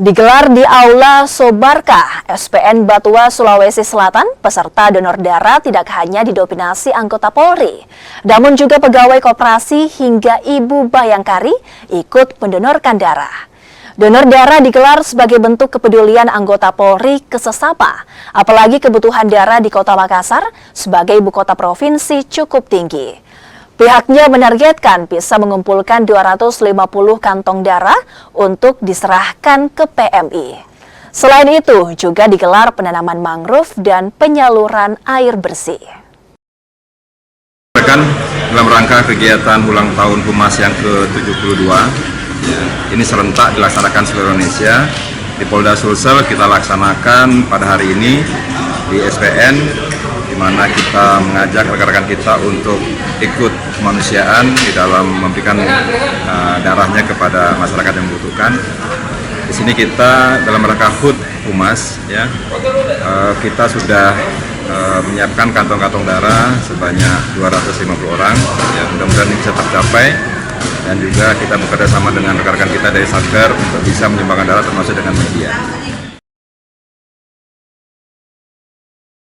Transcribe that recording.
Digelar di Aula Sobarkah, SPN Batua, Sulawesi Selatan, peserta donor darah tidak hanya didominasi anggota Polri, namun juga pegawai koperasi hingga ibu bayangkari ikut mendonorkan darah. Donor darah digelar sebagai bentuk kepedulian anggota Polri ke sesama, apalagi kebutuhan darah di Kota Makassar sebagai ibu kota provinsi cukup tinggi. Pihaknya menargetkan bisa mengumpulkan 250 kantong darah untuk diserahkan ke PMI. Selain itu, juga digelar penanaman mangrove dan penyaluran air bersih. Dalam rangka kegiatan ulang tahun Humas yang ke-72, ini serentak dilaksanakan seluruh Indonesia. Di Polda Sulsel kita laksanakan pada hari ini di SPN, di mana kita mengajak rekan-rekan kita untuk ikut kemanusiaan di dalam memberikan darahnya kepada masyarakat yang membutuhkan. Di sini kita dalam rangka HUT Humas, kita sudah menyiapkan kantong-kantong darah sebanyak 250 orang. Mudah-mudahan ini bisa tercapai, dan juga kita bekerja sama dengan rekan-rekan kita dari Satker untuk bisa menyumbangkan darah termasuk dengan media.